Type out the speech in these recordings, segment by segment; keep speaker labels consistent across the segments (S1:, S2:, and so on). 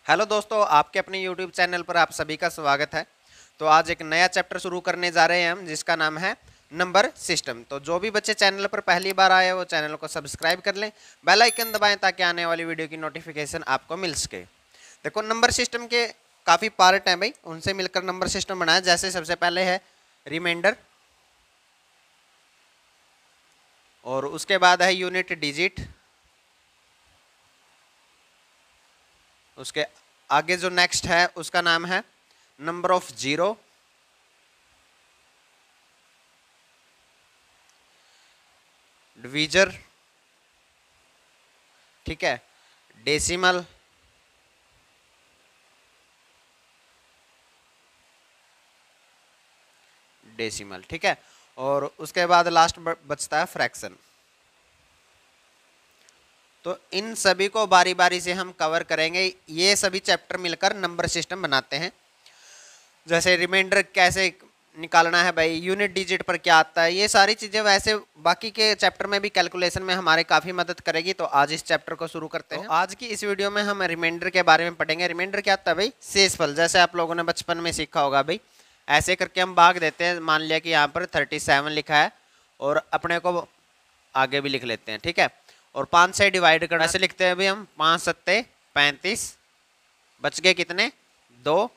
S1: Hello दोस्तों, आपके अपने यूट्यूब चैनल पर आप सभी का स्वागत है। तो आज एक नया चैप्टर शुरू करने जा रहे हैं हम, जिसका नाम है नंबर सिस्टम। तो जो भी बच्चे चैनल पर पहली बार आए वो चैनल को सब्सक्राइब कर लें, बेल आइकन दबाएं ताकि आने वाली वीडियो की नोटिफिकेशन आपको मिल सके। देखो, नंबर सिस्टम के काफ़ी पार्ट हैं भाई, उनसे मिलकर नंबर सिस्टम बनाया। जैसे सबसे पहले है रिमाइंडर, और उसके बाद है यूनिट डिजिट, उसके आगे जो नेक्स्ट है उसका नाम है नंबर ऑफ जीरो, डिवीजर, ठीक है, डेसिमल, डेसिमल, ठीक है, और उसके बाद लास्ट बचता है फ्रैक्शन। तो इन सभी को बारी बारी से हम कवर करेंगे। ये सभी चैप्टर मिलकर नंबर सिस्टम बनाते हैं। जैसे रिमाइंडर कैसे निकालना है भाई, यूनिट डिजिट पर क्या आता है, ये सारी चीज़ें वैसे बाकी के चैप्टर में भी कैलकुलेशन में हमारे काफ़ी मदद करेगी। तो आज इस चैप्टर को शुरू करते हैं। आज की इस वीडियो में हम रिमाइंडर के बारे में पढ़ेंगे। रिमाइंडर क्या होता है भाई? शेषफल। जैसे आप लोगों ने बचपन में सीखा होगा भाई, ऐसे करके हम भाग देते हैं। मान लिया कि यहाँ पर 37 लिखा है और अपने को आगे भी लिख लेते हैं, ठीक है, और 5 से डिवाइड करना। ऐसे लिखते हैं भाई हम, 5 सत्ते 35, बच गए कितने? 2,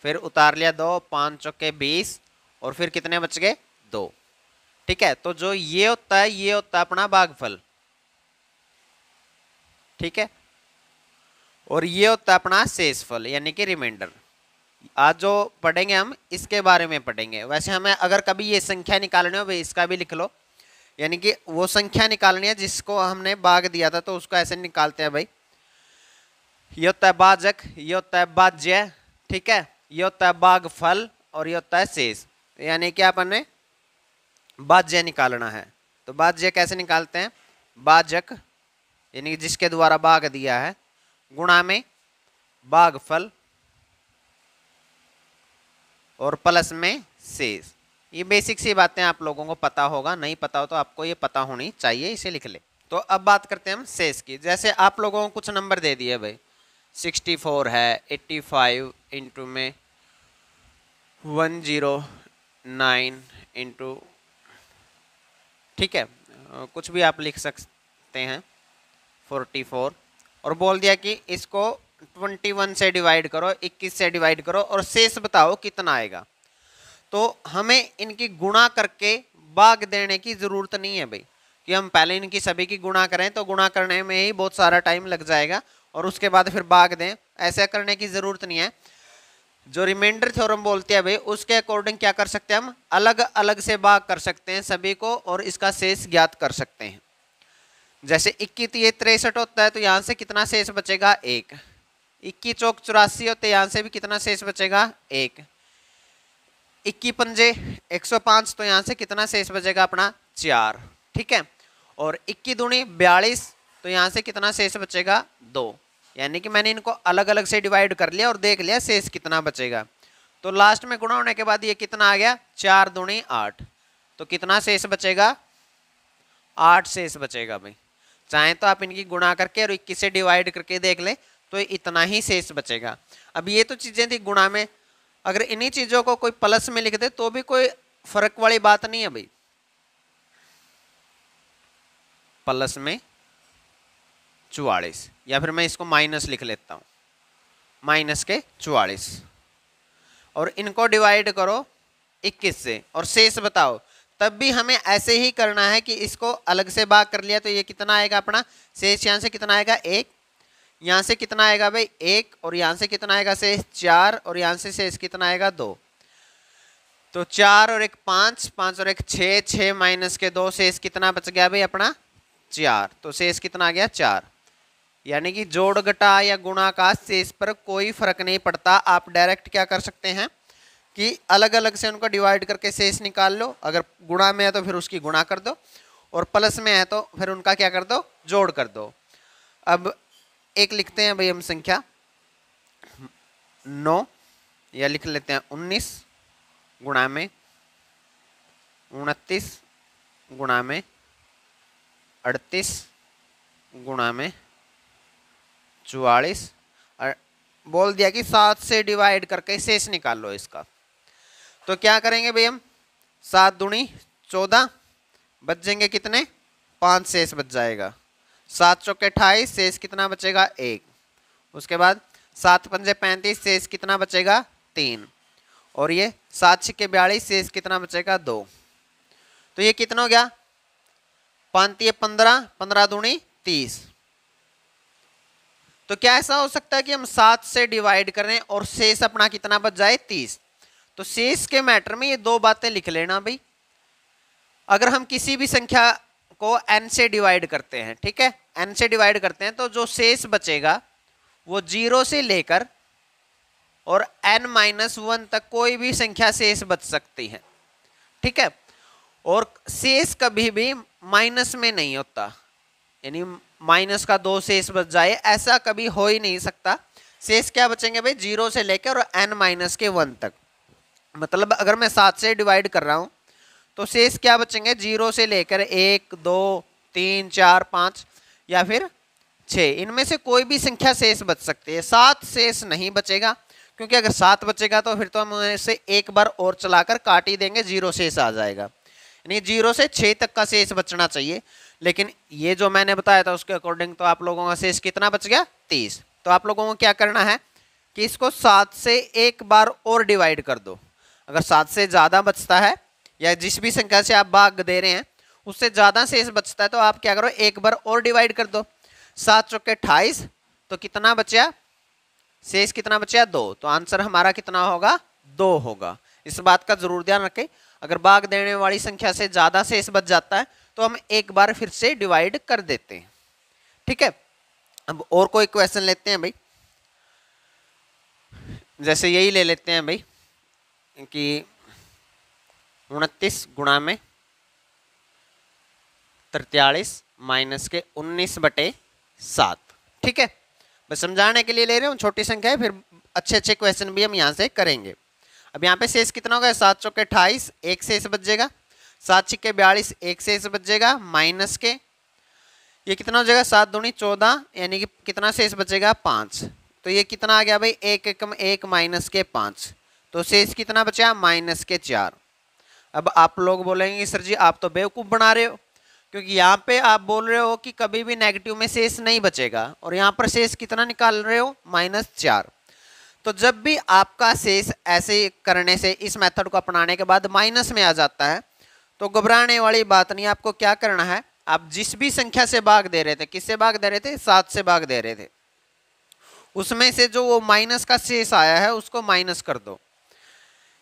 S1: फिर उतार लिया 2, 5 चौके 20, और फिर कितने बच गए? 2, ठीक है। तो जो ये होता है, ये होता है अपना भागफल, ठीक है, और ये होता है अपना शेषफल यानी कि रिमाइंडर। आज जो पढ़ेंगे हम इसके बारे में पढ़ेंगे। वैसे हमें अगर कभी ये संख्या निकालनी हो भाई, इसका भी लिख लो, यानी कि वो संख्या निकालनी है जिसको हमने भाग दिया था, तो उसको ऐसे निकालते हैं भाई। ये होता है भाजक, ये होता है भाज्य, ठीक है, ये होता है भागफल, और ये होता है शेष। यानी कि अपन ने भाज्य निकालना है। तो भाज्य कैसे निकालते हैं? भाजक यानी कि जिसके द्वारा भाग दिया है, गुणा में भागफल, और प्लस में शेष। ये बेसिक सी बातें आप लोगों को पता होगा, नहीं पता हो तो आपको ये पता होनी चाहिए, इसे लिख ले। तो अब बात करते हैं हम शेष की। जैसे आप लोगों को कुछ नंबर दे दिए भाई, 64 है, 85 इंटू में 109 इंटू, ठीक है, कुछ भी आप लिख सकते हैं, 44, और बोल दिया कि इसको 21 से डिवाइड करो, 21 से डिवाइड करो, और शेष बताओ कितना आएगा। तो हमें इनकी गुणा करके भाग देने की ज़रूरत नहीं है भाई, कि हम पहले इनकी सभी की गुणा करें, तो गुणा करने में ही बहुत सारा टाइम लग जाएगा और उसके बाद फिर भाग दें, ऐसा करने की ज़रूरत नहीं है। जो रिमाइंडर थ्योरम बोलते हैं भाई, उसके अकॉर्डिंग क्या कर सकते हैं हम? अलग अलग से भाग कर सकते हैं सभी को, और इसका शेष ज्ञात कर सकते हैं। जैसे 21 ये 63 होता है, तो यहाँ से कितना शेष बचेगा? 1। 21 चौक 84 होते हैं, यहाँ से भी कितना शेष बचेगा? 1। 21 पंजे 105, तो यहाँ से कितना शेष बचेगा अपना? 4, ठीक है, और 21 दूनी 42, तो यहाँ से कितना शेष बचेगा? 2। यानी कि मैंने इनको अलग अलग से डिवाइड कर लिया और देख लिया शेष कितना बचेगा। तो लास्ट में गुणा होने के बाद ये कितना आ गया? 4 दूनी 8, तो कितना शेष बचेगा? 8 शेष बचेगा भाई। चाहे तो आप इनकी गुणा करके और 21 से डिवाइड करके देख लें, तो इतना ही शेष बचेगा। अब ये तो चीजें थी गुणा में, अगर इन्हीं चीजों को कोई प्लस में लिख दे तो भी कोई फर्क वाली बात नहीं है भाई। प्लस में 44, या फिर मैं इसको माइनस लिख लेता हूं, माइनस के 44, और इनको डिवाइड करो 21 से और शेष बताओ। तब भी हमें ऐसे ही करना है कि इसको अलग से भाग कर लिया, तो ये कितना आएगा अपना शेष? यहाँ से कितना आएगा? 1। यहाँ से कितना आएगा भाई? 1, और यहाँ से कितना आएगा शेष? 4, और यहाँ से शेष कितना आएगा? 2। तो 4 और 1 5, 5 और 1 6, 6 माइनस के 2, शेष कितना बच गया भाई अपना? 4। तो शेष कितना आ गया? 4। यानी कि जोड़ घटा या गुणा का शेष पर कोई फर्क नहीं पड़ता। आप डायरेक्ट क्या कर सकते हैं कि अलग अलग से उनको डिवाइड करके शेष निकाल लो। अगर गुणा में है तो फिर उसकी गुणा कर दो, और प्लस में है तो फिर उनका क्या कर दो? जोड़ कर दो। अब एक लिखते हैं भाई हम संख्या 9, या लिख लेते हैं 19 गुणा में 29 गुणा में 38 गुणा में 44, और बोल दिया कि 7 से डिवाइड करके शेष निकाल लो इसका, तो क्या करेंगे भाई हम, 7 दूनी 14, बच जाएंगे कितने, 5 शेष बच जाएगा, 7 चौके 28, शेष कितना बचेगा 1, उसके बाद 7 पंजे 35, शेष कितना बचेगा 3, और ये 7 छिक्के 42, शेष कितना बचेगा 2। तो ये कितना हो गया, 5 15, 15 दूनी 30। तो क्या ऐसा हो सकता है कि हम 7 से डिवाइड करें और शेष अपना कितना बच जाए 30। तो शेष के मैटर में ये दो बातें लिख लेना भाई। अगर हम किसी भी संख्या को n से डिवाइड करते हैं, ठीक है, n से डिवाइड करते हैं, तो जो शेष बचेगा वो 0 से लेकर और n-1 तक कोई भी संख्या शेष बच सकती है, ठीक है। और शेष कभी भी माइनस में नहीं होता, यानी माइनस का 2 शेष बच जाए ऐसा कभी हो ही नहीं सकता। शेष क्या बचेंगे भाई, 0 से लेकर और n-1 तक। मतलब अगर मैं 7 से डिवाइड कर रहा हूं तो शेष क्या बचेंगे, 0 से लेकर 1 2 3 4 5 या फिर 6, इनमें से कोई भी संख्या शेष बच सकती है। 7 शेष नहीं बचेगा, क्योंकि अगर 7 बचेगा तो फिर तो हम इसे एक बार और चलाकर काट ही देंगे, 0 शेष आ जाएगा। यानी 0 से 6 तक का शेष बचना चाहिए। लेकिन ये जो मैंने बताया था उसके अकॉर्डिंग तो आप लोगों का शेष कितना बच गया, 30। तो आप लोगों को क्या करना है कि इसको 7 से एक बार और डिवाइड कर दो। अगर 7 से ज़्यादा बचता है या जिस भी संख्या से आप भाग दे रहे हैं उससे ज़्यादा शेष बचता है तो आप क्या करो, एक बार और डिवाइड कर दो। 7 चौके 28, तो कितना बचा, शेष कितना बचा 2। तो आंसर हमारा कितना होगा, 2 होगा। इस बात का जरूर ध्यान रखें, अगर भाग देने वाली संख्या से ज़्यादा शेष बच जाता है तो हम एक बार फिर से डिवाइड कर देते हैं, ठीक है। अब और कोई क्वेश्चन लेते हैं भाई, जैसे यही ले लेते हैं भाई कि 29 गुणा में 43 माइनस के 19/7, ठीक है। बस समझाने के लिए ले रहे हूँ, छोटी संख्या है, फिर अच्छे अच्छे क्वेश्चन भी हम यहाँ से करेंगे। अब यहाँ पे शेष कितना होगा, 7 चौके 28, एक शेष बच जाएगा, 7 छिक्के 42, एक शेष बच जाएगा, माइनस के ये कितना हो जाएगा, 7 दूनी 14, यानी कि कितना शेष बचेगा 5। तो ये कितना आ गया भाई, 1 एकम 1 माइनस के 5, तो शेष कितना बचा, माइनस के 4। अब आप लोग बोलेंगे सर जी आप तो बेवकूफ़ बना रहे हो, क्योंकि यहाँ पे आप बोल रहे हो कि कभी भी नेगेटिव में शेष नहीं बचेगा और यहाँ पर शेष कितना निकाल रहे हो, -4। तो जब भी आपका शेष ऐसे करने से, इस मेथड को अपनाने के बाद माइनस में आ जाता है तो घबराने वाली बात नहीं। आपको क्या करना है, आप जिस भी संख्या से भाग दे रहे थे, किससे भाग दे रहे थे, 7 से भाग दे रहे थे, उसमें से जो वो माइनस का शेष आया है उसको माइनस कर दो।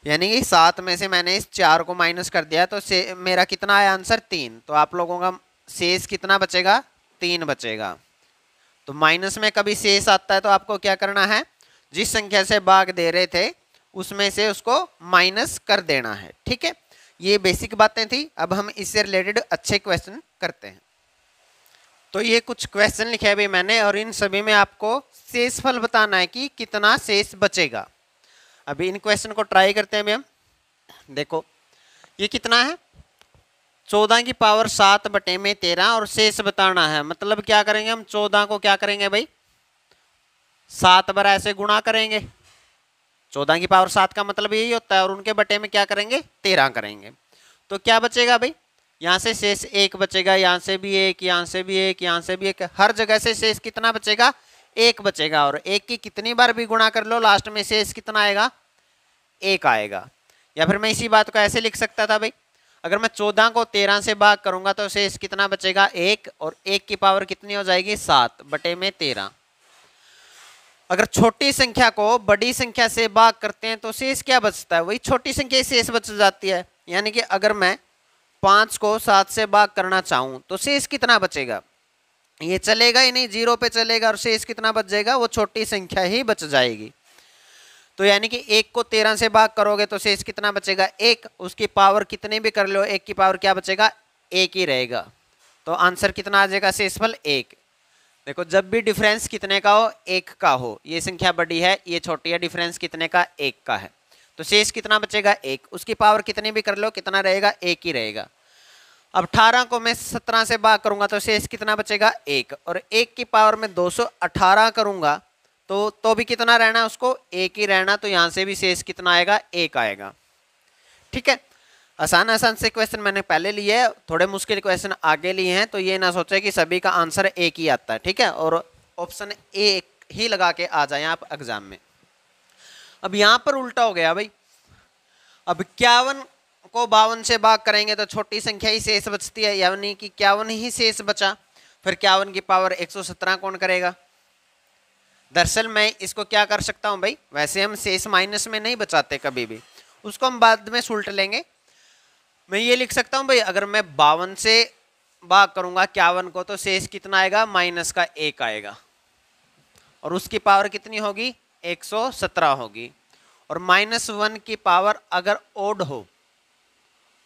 S1: यानी कि 7 में से मैंने इस 4 को माइनस कर दिया तो मेरा कितना आया आंसर, 3। तो आप लोगों का शेष कितना बचेगा, 3 बचेगा। तो माइनस में कभी शेष आता है तो आपको क्या करना है, जिस संख्या से भाग दे रहे थे उसमें से उसको माइनस कर देना है, ठीक है। ये बेसिक बातें थी। अब हम इससे रिलेटेड अच्छे क्वेश्चन करते हैं। तो ये कुछ क्वेश्चन लिखे हैं भाई मैंने, और इन सभी में आपको शेषफल बताना है कि कितना शेष बचेगा। अभी इन क्वेश्चन को ट्राई करते हैं भाई हम। देखो ये कितना है, 14 की पावर 7/13 और शेष बताना है। मतलब क्या करेंगे हम, 14 को क्या करेंगे भाई, 7 बार ऐसे गुणा करेंगे। 14 की पावर 7 का मतलब यही होता है, और उनके बटे में क्या करेंगे, 13 करेंगे। तो क्या बचेगा भाई, यहाँ से शेष 1 बचेगा, यहाँ से भी 1, यहाँ से भी 1, यहाँ से भी 1, हर जगह से शेष कितना बचेगा, 1 बचेगा। और 1 की कितनी बार भी गुणा कर लो लास्ट में शेष कितना आएगा, 1 आएगा। या फिर मैं इसी बात को ऐसे लिख सकता था भाई, अगर मैं 14 को 13 से भाग करूंगा तो शेष कितना बचेगा, 1, और 1 की पावर कितनी हो जाएगी, 7/13। अगर छोटी संख्या को बड़ी संख्या से भाग करते हैं तो शेष क्या बचता है, वही छोटी संख्या शेष बच जाती है। यानी कि अगर मैं 5 को 7 से भाग करना चाहूं तो शेष कितना बचेगा, ये चलेगा ही नहीं, 0 पे चलेगा, और शेष कितना बच जाएगा, वो छोटी संख्या ही बच जाएगी। तो यानी कि 1 को 13 से भाग करोगे तो शेष कितना बचेगा, 1, उसकी पावर कितने भी कर लो 1 की पावर क्या बचेगा, 1 ही रहेगा। तो आंसर कितना आ जाएगा, शेषफल 1। देखो जब भी डिफरेंस कितने का हो, 1 का हो, ये संख्या बड़ी है ये छोटी है, डिफरेंस कितने का, 1 का है, तो शेष कितना बचेगा, 1, उसकी पावर कितने भी कर लो कितना रहेगा, 1 ही रहेगा। अब 18 को मैं 17 से भाग करूंगा तो शेष कितना बचेगा, 1, और 1 की पावर में 218 करूंगा तो भी कितना रहना है उसको, एक ही रहना, तो यहां से भी शेष कितना आएगा, एक आएगा। ठीक है, आसान आसान से क्वेश्चन मैंने पहले लिए है, थोड़े मुश्किल क्वेश्चन आगे लिए हैं, तो ये ना सोचे कि सभी का आंसर एक ही आता है। ठीक है, और ऑप्शन ए ही लगा के आ जाए आप एग्जाम में। अब यहां पर उल्टा हो गया भाई, अब 51 को 52 से भाग करेंगे तो छोटी संख्या ही शेष बचती है, यानी कि 51 ही शेष बचा, फिर 51 की पावर 117 कौन करेगा। दरअसल मैं इसको क्या कर सकता हूं भाई, वैसे हम शेष माइनस में नहीं बचाते कभी भी, उसको हम बाद में सुलट लेंगे। मैं ये लिख सकता हूं भाई, अगर मैं 52 से भाग करूंगा 51 को तो शेष कितना आएगा, माइनस का 1 आएगा, और उसकी पावर कितनी होगी, 117 होगी। और -1 की पावर अगर ओड हो,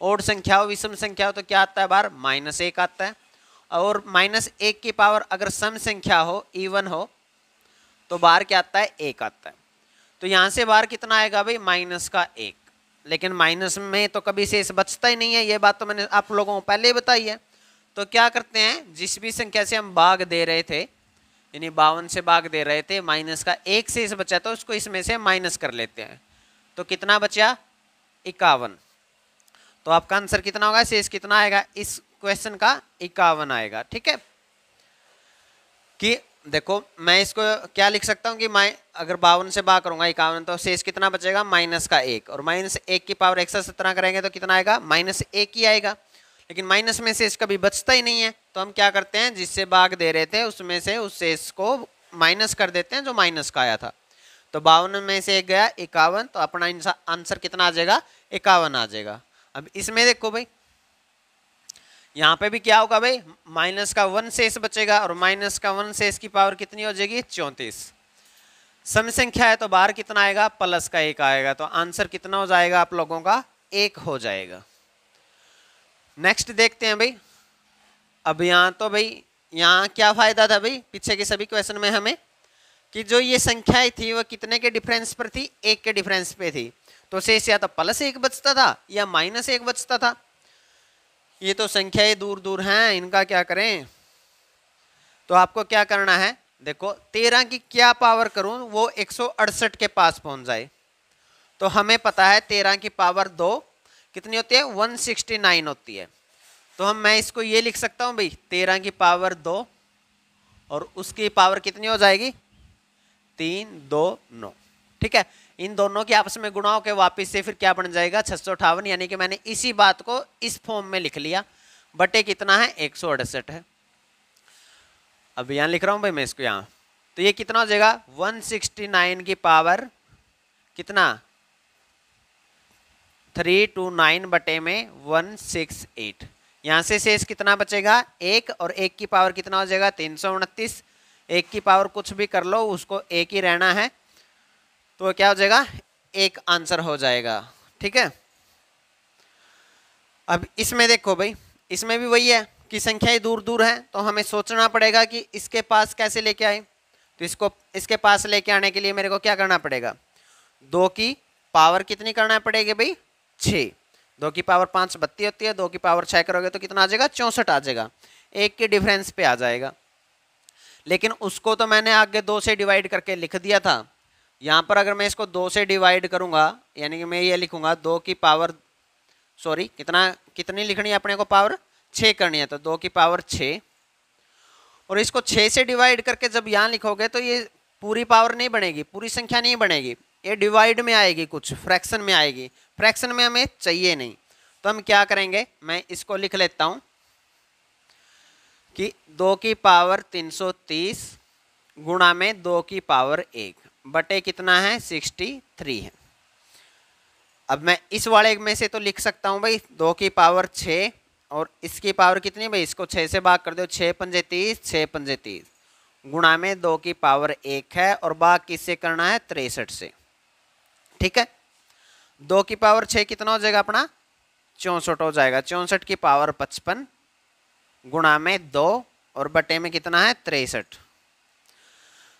S1: ओड संख्या हो, विषम संख्या हो, तो क्या आता है बाहर, -1 आता है। और -1 की पावर अगर सम संख्या हो, इवन हो, तो बाहर क्या आता है, 1 आता है। तो यहां से बाहर कितना आएगा भाई, -1। लेकिन माइनस में तो कभी शेष बचता ही नहीं है, ये बात तो मैंने आप लोगों को पहले ही बताई है। तो क्या करते हैं, जिस भी संख्या से हम भाग दे रहे थे, यानी 52 से भाग दे रहे थे, -1 शेष बचा तो उसको इसमें से माइनस कर लेते हैं, तो कितना बचा, 51। तो आपका आंसर कितना होगा, शेष कितना आएगा इस क्वेश्चन का, 51 आएगा। ठीक है, कि देखो मैं इसको क्या लिख सकता हूँ कि मैं अगर 52 से भाग करूंगा 51, तो शेष कितना बचेगा, -1, और -1 की पावर 117 करेंगे तो कितना आएगा, -1 ही आएगा। लेकिन माइनस में शेष कभी बचता ही नहीं है, तो हम क्या करते हैं, जिससे भाग दे रहे थे उसमें से उस शेष को माइनस कर देते हैं जो माइनस का आया था। तो 52 में से 1 गया 51, तो अपना आंसर कितना आ जाएगा, 51 आ जाएगा। अब इसमें देखो भाई, यहाँ पे भी क्या होगा भाई, -1 शेष बचेगा, और -1 शेष की पावर कितनी हो जाएगी, 34। सम संख्या है तो बाहर कितना आएगा, +1 आएगा, तो आंसर कितना हो जाएगा आप लोगों का, 1 हो जाएगा। नेक्स्ट देखते हैं भाई। अब यहाँ तो भाई, यहाँ क्या फायदा था भाई पीछे के सभी क्वेश्चन में हमें, कि जो ये संख्याएं थी वो कितने के डिफरेंस पर थी, 1 के डिफरेंस पे थी, तो शेष या तो +1 बचता था या -1 बचता था। ये तो संख्याएं दूर दूर हैं, इनका क्या करें। तो आपको क्या करना है, देखो 13 की क्या पावर करूं वो 168 के पास पहुंच जाए। तो हमें पता है 13 की पावर 2 कितनी होती है, 169 होती है। तो मैं इसको ये लिख सकता हूं भाई, 13 की पावर 2 और उसकी पावर कितनी हो जाएगी, 3, 2, 9। ठीक है, इन दोनों के आपस में गुणा होकर वापिस से फिर क्या बन जाएगा, 658, यानी कि मैंने इसी बात को इस फॉर्म में लिख लिया, बटे कितना है, 168 है। अब यहां लिख रहा हूं भाई मैं इसको यहां, तो ये कितना हो जाएगा, 169 की पावर कितना, 329 बटे में 168। यहां से शेष कितना बचेगा, 1, और 1 की पावर कितना हो जाएगा, 329। 1 की पावर कुछ भी कर लो, उसको 1 ही रहना है, तो क्या हो जाएगा, 1 आंसर हो जाएगा। ठीक है, अब इसमें देखो भाई, इसमें भी वही है कि संख्याएं दूर दूर हैं, तो हमें सोचना पड़ेगा कि इसके पास कैसे लेके आए। तो इसको इसके पास लेके आने के लिए मेरे को क्या करना पड़ेगा, 2 की पावर कितनी करना पड़ेगी भाई, 6। 2 की पावर 5 32 होती है, 2 की पावर 6 करोगे तो कितना आ जाएगा, 64 आ जाएगा, 1 के डिफरेंस पे आ जाएगा। लेकिन उसको तो मैंने आगे 2 से डिवाइड करके लिख दिया था। यहाँ पर अगर मैं इसको 2 से डिवाइड करूंगा, यानी कि मैं ये लिखूंगा 2 की पावर, सॉरी कितनी लिखनी है अपने को, पावर 6 करनी है, तो 2 की पावर 6, और इसको 6 से डिवाइड करके जब यहाँ लिखोगे तो ये पूरी पावर नहीं बनेगी, पूरी संख्या नहीं बनेगी, ये डिवाइड में आएगी, कुछ फ्रैक्शन में आएगी। फ्रैक्शन में हमें चाहिए नहीं, तो हम क्या करेंगे, मैं इसको लिख लेता हूं कि 2 की पावर 330 गुणा में 2 की पावर 1 बटे कितना है, 63 है। अब मैं इस वाले में से तो लिख सकता हूं भाई 2 की पावर 6, और इसकी पावर कितनी भाई, इसको 6 से भाग कर दो, 6 पंजे 30, 6 पंजे 30 गुणा में 2 की पावर 1 है, और भाग किससे करना है, 63 से। ठीक है, 2 की पावर 6 कितना हो जाएगा अपना, 64 हो जाएगा। 64 की पावर 55 गुणा में 2 और बटे में कितना है, 63।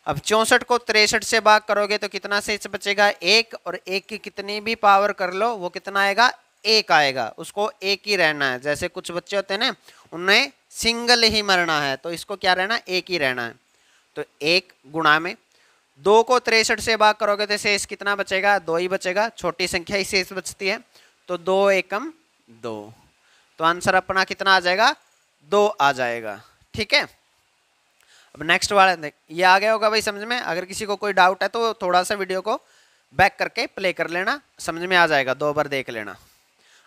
S1: अब 64 को 63 से भाग करोगे तो कितना शेष बचेगा, 1, और 1 की कितनी भी पावर कर लो वो कितना आएगा, 1 आएगा, उसको 1 ही रहना है। जैसे कुछ बच्चे होते हैं ना, उन्हें सिंगल ही मरना है, तो इसको क्या रहना, 1 ही रहना है। तो 1 गुणा में 2 को 63 से भाग करोगे तो शेष कितना बचेगा? 2 ही बचेगा, छोटी संख्या ही शेष बचती है। तो 2 एकम 2, तो आंसर अपना कितना आ जाएगा? 2 आ जाएगा। ठीक है, अब नेक्स्ट वाला देख, ये आ गया होगा भाई समझ में। अगर किसी को कोई डाउट है तो थोड़ा सा वीडियो को बैक करके प्ले कर लेना, समझ में आ जाएगा, 2 बार देख लेना।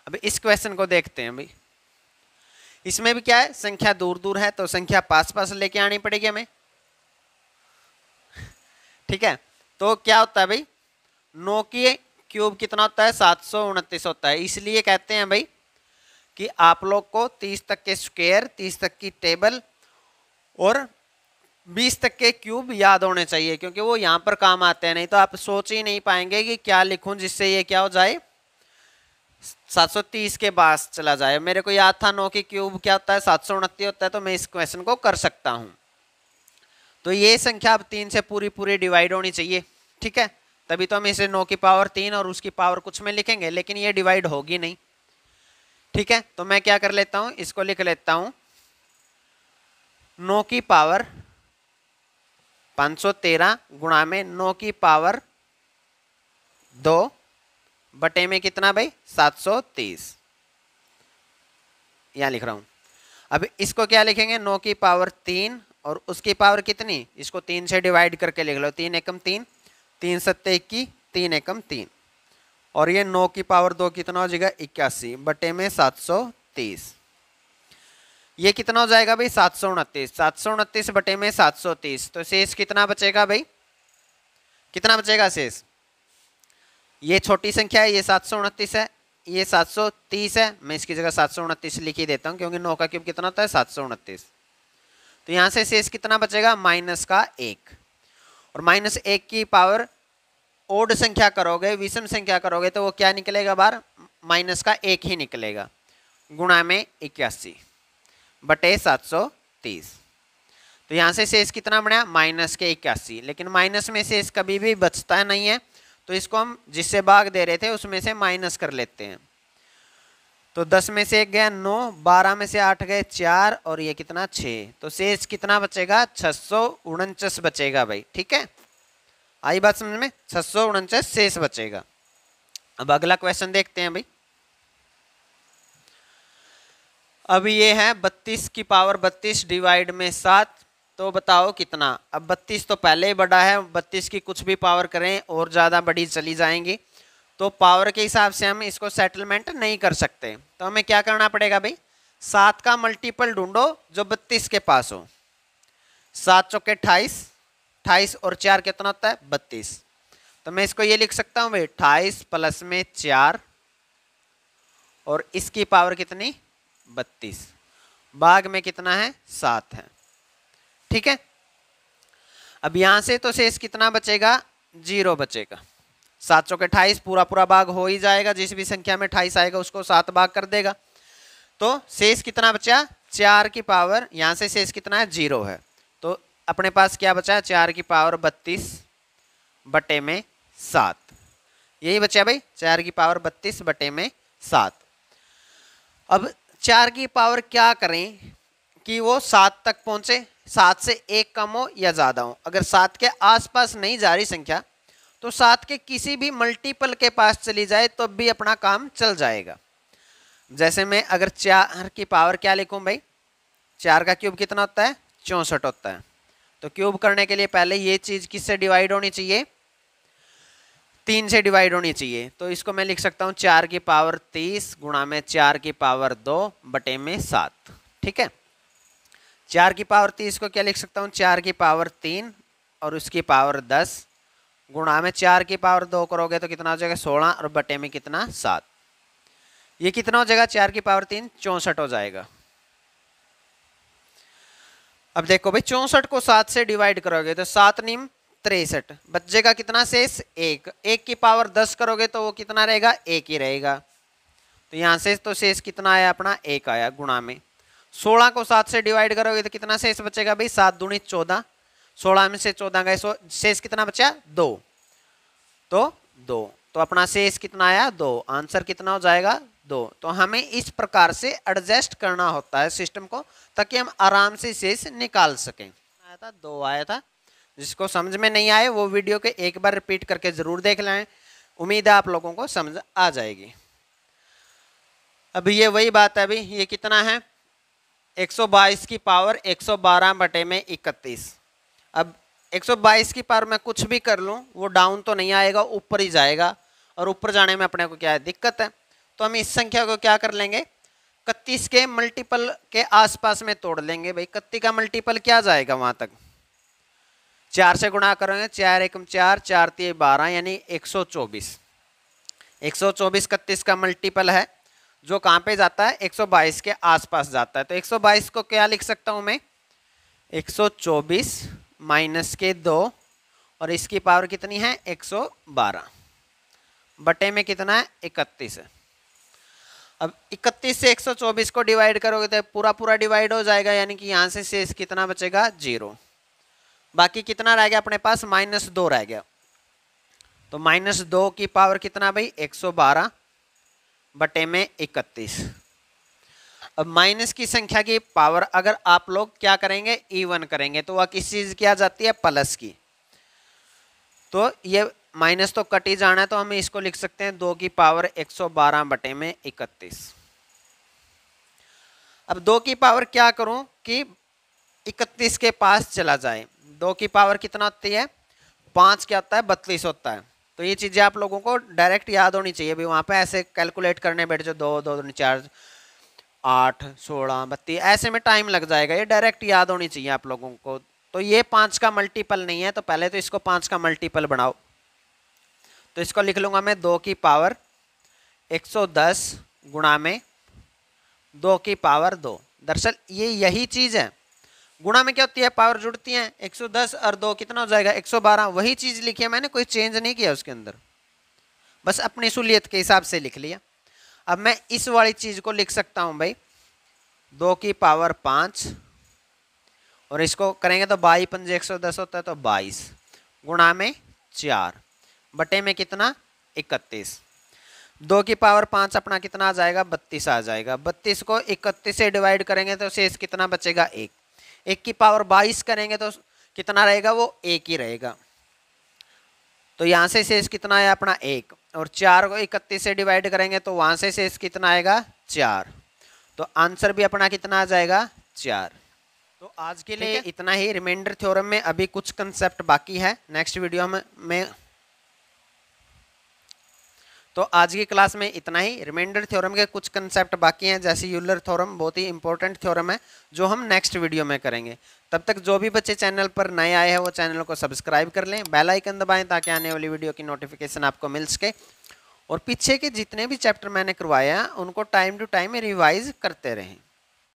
S1: अब इस क्वेश्चन को देखते हैं भाई। इसमें भी क्या है, संख्या दूर दूर है तो संख्या पास पास लेके आनी पड़ेगी हमें। ठीक है, तो क्या होता है भाई, 9 की क्यूब कितना होता है? 729 होता है। इसलिए कहते हैं भाई कि आप लोग को 30 तक के स्क्वायर, 30 तक की टेबल और 20 तक के क्यूब याद होने चाहिए, क्योंकि वो यहाँ पर काम आते हैं। नहीं तो आप सोच ही नहीं पाएंगे कि क्या लिखूं जिससे ये क्या हो जाए, 730 के पास चला जाए। मेरे को याद था 9 की क्यूब क्या होता है? 729 होता है, तो मैं इस क्वेश्चन को कर सकता हूं। तो ये संख्या अब 3 से पूरी पूरी डिवाइड होनी चाहिए। ठीक है, तभी तो हम इसे 9 की पावर 3 और उसकी पावर कुछ में लिखेंगे, लेकिन ये डिवाइड होगी नहीं। ठीक है, तो मैं क्या कर लेता हूं, इसको लिख लेता हूं 9 की पावर 513 गुणा में 9 की पावर 2 बटे में कितना भाई? 730, यहां लिख रहा हूं। अब इसको क्या लिखेंगे? 9 की पावर 3 और उसकी पावर कितनी? इसको 3 से डिवाइड करके लिख लो, 3 एकम 3, 3 सत्ते 21, 3 एकम 3, और ये 9 की पावर 2 कितना हो जाएगा? 81 बटे में 730। ये कितना हो जाएगा भाई? 729। 729 बटे में 730, तो शेष कितना बचेगा भाई? कितना बचेगा शेष? ये छोटी संख्या है, ये 729 है, ये 730 है। मैं इसकी जगह 729 लिख ही देता हूं, क्योंकि 9 का क्यूब कितना होता है? 729। तो यहां से शेष कितना बचेगा? माइनस का 1। और माइनस 1 की पावर ओड संख्या करोगे, विषम संख्या करोगे, तो वो क्या निकलेगा बाहर? माइनस का 1 ही निकलेगा, गुणा में 81 बटे 730। तो यहां से शेष कितना बना? माइनस के 81। लेकिन माइनस में शेष कभी भी बचता नहीं है, तो इसको हम जिससे भाग दे रहे थे उसमें से माइनस कर लेते हैं। तो 10 में से 1 गया 9, 12 में से 8 गए 4, और ये कितना? 6। तो शेष कितना बचेगा? 649 बचेगा भाई। ठीक है, आई बात समझ में? 649 शेष बचेगा। अब अगला क्वेश्चन देखते हैं भाई। अब ये है 32 की पावर 32 डिवाइड में 7, तो बताओ कितना? अब 32 तो पहले ही बड़ा है, 32 की कुछ भी पावर करें और ज़्यादा बड़ी चली जाएंगी, तो पावर के हिसाब से हम इसको सेटलमेंट नहीं कर सकते। तो हमें क्या करना पड़ेगा भाई? 7 का मल्टीपल ढूंढो जो 32 के पास हो। 7 चौके 28, 28 और 4 कितना होता है? 32। तो मैं इसको ये लिख सकता हूँ भाई 28 प्लस में 4 और इसकी पावर कितनी? 32। भाग में कितना है? 7 है। ठीक है, अब यहां से तो शेष कितना बचेगा? 0 बचेगा। 7 चौके 28 पूरा पूरा भाग हो ही जाएगा, जिस भी संख्या में 28 आएगा उसको 7 भाग कर देगा। तो शेष कितना बचा? 4 की पावर, यहां से शेष कितना है? 0 है। तो अपने पास क्या बचा? 4 की पावर 32 बटे में 7, यही बचा भाई, 4 की पावर 32 बटे में 7। अब 4 की पावर क्या करें कि वो 7 तक पहुंचे, 7 से 1 कम हो या ज़्यादा हो। अगर 7 के आसपास नहीं जा रही संख्या, तो 7 के किसी भी मल्टीपल के पास चली जाए तो भी अपना काम चल जाएगा। जैसे मैं अगर 4 की पावर क्या लिखूं भाई? 4 का क्यूब कितना होता है? 64 होता है। तो क्यूब करने के लिए पहले ये चीज़ किससे डिवाइड होनी चाहिए? 3 से डिवाइड होनी चाहिए। तो इसको मैं लिख सकता हूँ 4 की पावर 30 गुणा में 4 की पावर 2 बटे में 7। ठीक है, 4 की पावर 30 को क्या लिख सकता हूँ? 4 की पावर 3 और उसकी पावर 10 गुणा में 4 की पावर 2 करोगे तो कितना हो जाएगा? 16 और बटे में कितना? 7। ये कितना हो जाएगा? 4 की पावर 3 64 हो जाएगा। अब देखो भाई 64 को 7 से डिवाइड करोगे तो 7 निम 63, बचेगा कितना शेष? 1। 1 की पावर 10 करोगे तो वो कितना रहेगा? 1 ही रहेगा। तो यहाँ से तो शेष कितना आया अपना? 1 आया, गुणा में 16 को 7 से डिवाइड करोगे तो कितना शेष बचेगा भाई? 7 दूनी 14, 16 में से 14 गए, शेष कितना बचा? 2। तो 2, तो अपना शेष कितना आया? 2। आंसर कितना हो जाएगा? 2। तो हमें इस प्रकार से एडजस्ट करना होता है सिस्टम को, ताकि हम आराम से शेष निकाल सकें। आया था 2 आया था, जिसको समझ में नहीं आए वो वीडियो के एक बार रिपीट करके ज़रूर देख लें, उम्मीद है आप लोगों को समझ आ जाएगी। अभी ये वही बात है, अभी ये कितना है 122 की पावर 112 बटे में 31। अब 122 की पावर में कुछ भी कर लूँ वो डाउन तो नहीं आएगा, ऊपर ही जाएगा, और ऊपर जाने में अपने को क्या है दिक्कत है। तो हम इस संख्या को क्या कर लेंगे 31 के मल्टीपल के आसपास में तोड़ लेंगे। भाई 31 का मल्टीपल क्या जाएगा वहाँ तक, 4 से गुणा करेंगे, 4 एकम 4, 4 3 12 यानी 124। 124 31 का मल्टीपल है जो कहाँ पे जाता है 122 के आसपास जाता है। तो 122 को क्या लिख सकता हूँ मैं 124 माइनस के 2 और इसकी पावर कितनी है 112 बटे में कितना है 31 है। अब 31 से 124 को डिवाइड करोगे तो पूरा पूरा डिवाइड हो जाएगा, यानी कि यहाँ से शेष कितना बचेगा 0। बाकी कितना रह गया अपने पास -2 रह गया। तो -2 की पावर कितना भाई 112 बटे में 31। अब माइनस की संख्या की पावर अगर आप लोग क्या करेंगे इवन करेंगे तो वह किस चीज की आ जाती है प्लस की। तो ये माइनस तो कट ही जाना है, तो हम इसको लिख सकते हैं 2 की पावर 112 बटे में 31। अब 2 की पावर क्या करूं कि 31 के पास चला जाए। 2 की पावर कितना होती है 5 क्या होता है 32 होता है। तो ये चीज़ें आप लोगों को डायरेक्ट याद होनी चाहिए। भी वहाँ पे ऐसे कैलकुलेट करने बैठ जाओ 2 2 4 8 16 32 ऐसे में टाइम लग जाएगा, ये डायरेक्ट याद होनी चाहिए आप लोगों को। तो ये 5 का मल्टीपल नहीं है, तो पहले तो इसको 5 का मल्टीपल बनाओ। तो इसको लिख लूँगा मैं 2 की पावर 110 गुणा में 2 की पावर 2। दरअसल ये यही चीज़ है, गुणा में क्या होती है पावर जुड़ती है। 110 और 2 कितना हो जाएगा 112, वही चीज़ लिखी है मैंने, कोई चेंज नहीं किया उसके अंदर, बस अपनी सहूलियत के हिसाब से लिख लिया। अब मैं इस वाली चीज़ को लिख सकता हूँ भाई 2 की पावर 5 और इसको करेंगे तो 22 पंजे 110 होता है, तो 22 गुणा में 4 बटे में कितना 31। 2 की पावर 5 अपना कितना आ जाएगा 32 आ जाएगा। 32 को 31 से डिवाइड करेंगे तो शेष कितना बचेगा 1। 1 की पावर 22 करेंगे तो कितना रहेगा वो 1 ही रहेगा। तो यहाँ से शेष कितना है अपना 1, और 4 को 31 से डिवाइड करेंगे तो वहाँ से शेष कितना आएगा 4। तो आंसर भी अपना कितना आ जाएगा 4। तो आज के लिए इतना ही। रिमाइंडर थ्योरम में अभी कुछ कंसेप्ट बाकी है, नेक्स्ट वीडियो में तो आज की क्लास में इतना ही। रिमाइंडर थ्योरम के कुछ कंसेप्ट बाकी हैं, जैसे यूलर थ्योरम बहुत ही इंपॉर्टेंट थ्योरम है जो हम नेक्स्ट वीडियो में करेंगे। तब तक जो भी बच्चे चैनल पर नए आए हैं वो चैनल को सब्सक्राइब कर लें, बेल आइकन दबाएं ताकि आने वाली वीडियो की नोटिफिकेशन आपको मिल सके। और पीछे के जितने भी चैप्टर मैंने करवाया उनको टाइम टू टाइम रिवाइज करते रहें।